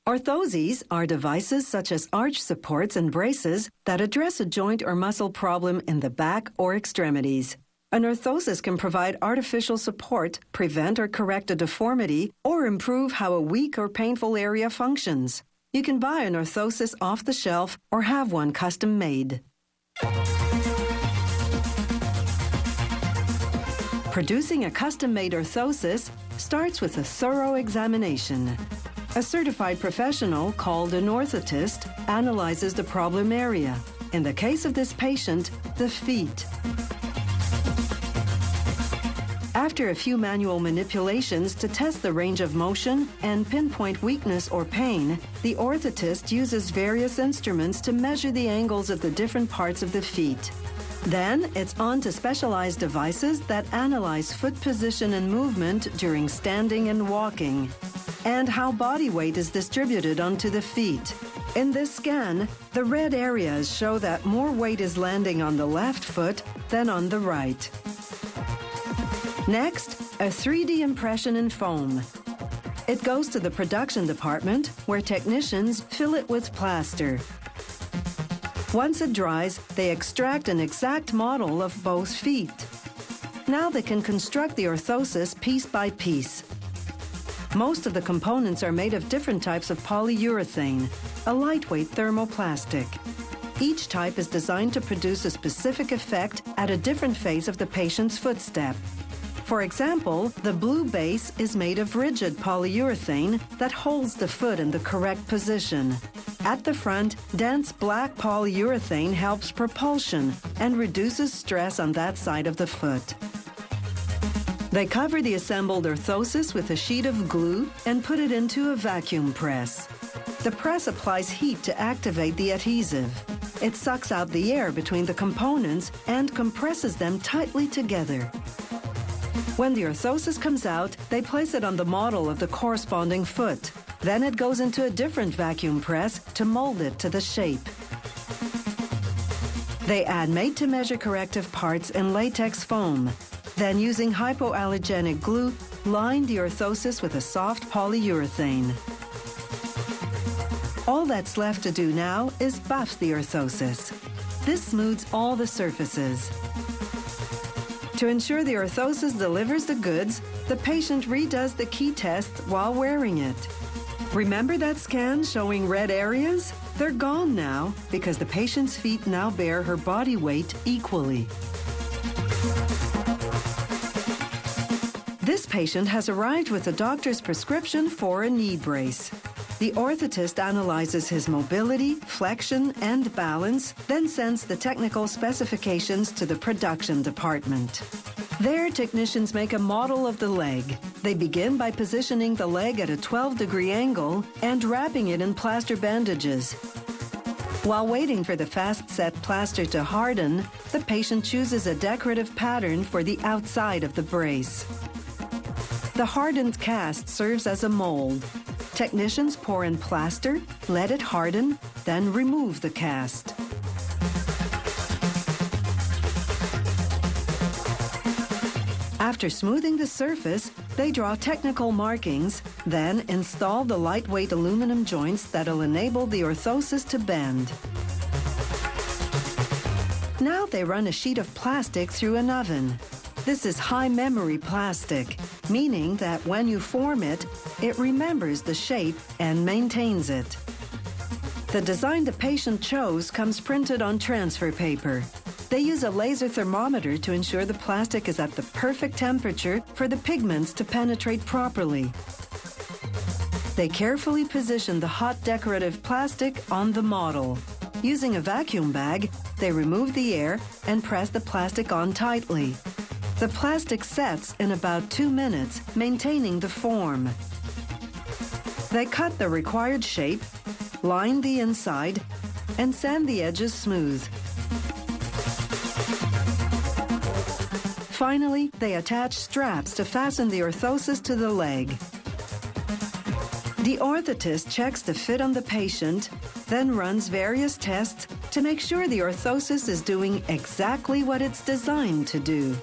Orthoses are devices such as arch supports and braces that address a joint or muscle problem in the back or extremities. An orthosis can provide artificial support, prevent or correct a deformity, or improve how a weak or painful area functions. You can buy an orthosis off the shelf or have one custom made. Producing a custom-made orthosis starts with a thorough examination. A certified professional, called an orthotist, analyzes the problem area. In the case of this patient, the feet. After a few manual manipulations to test the range of motion and pinpoint weakness or pain, the orthotist uses various instruments to measure the angles of the different parts of the feet. Then, it's on to specialized devices that analyze foot position and movement during standing and walking, and how body weight is distributed onto the feet. In this scan, the red areas show that more weight is landing on the left foot than on the right. Next, a 3D impression in foam. It goes to the production department, where technicians fill it with plaster. Once it dries, they extract an exact model of both feet. Now they can construct the orthosis piece by piece. Most of the components are made of different types of polyurethane, a lightweight thermoplastic. Each type is designed to produce a specific effect at a different phase of the patient's footstep. For example, the blue base is made of rigid polyurethane that holds the foot in the correct position. At the front, dense black polyurethane helps propulsion and reduces stress on that side of the foot. They cover the assembled orthosis with a sheet of glue and put it into a vacuum press. The press applies heat to activate the adhesive. It sucks out the air between the components and compresses them tightly together. When the orthosis comes out, they place it on the model of the corresponding foot. Then it goes into a different vacuum press to mold it to the shape. They add made-to-measure corrective parts in latex foam. Then, using hypoallergenic glue, line the orthosis with a soft polyurethane. All that's left to do now is buff the orthosis. This smooths all the surfaces. To ensure the orthosis delivers the goods, the patient redoes the key test while wearing it. Remember that scan showing red areas? They're gone now because the patient's feet now bear her body weight equally. This patient has arrived with a doctor's prescription for a knee brace. The orthotist analyzes his mobility, flexion, and balance, then sends the technical specifications to the production department. There, technicians make a model of the leg. They begin by positioning the leg at a 12-degree angle and wrapping it in plaster bandages. While waiting for the fast-set plaster to harden, the patient chooses a decorative pattern for the outside of the brace. The hardened cast serves as a mold. Technicians pour in plaster, let it harden, then remove the cast. After smoothing the surface, they draw technical markings, then install the lightweight aluminum joints that'll enable the orthosis to bend. Now they run a sheet of plastic through an oven. This is high-memory plastic, meaning that when you form it, it remembers the shape and maintains it. The design the patient chose comes printed on transfer paper. They use a laser thermometer to ensure the plastic is at the perfect temperature for the pigments to penetrate properly. They carefully position the hot decorative plastic on the model. Using a vacuum bag, they remove the air and press the plastic on tightly. The plastic sets in about 2 minutes, maintaining the form. They cut the required shape, line the inside, and sand the edges smooth. Finally, they attach straps to fasten the orthosis to the leg. The orthotist checks the fit on the patient, then runs various tests to make sure the orthosis is doing exactly what it's designed to do.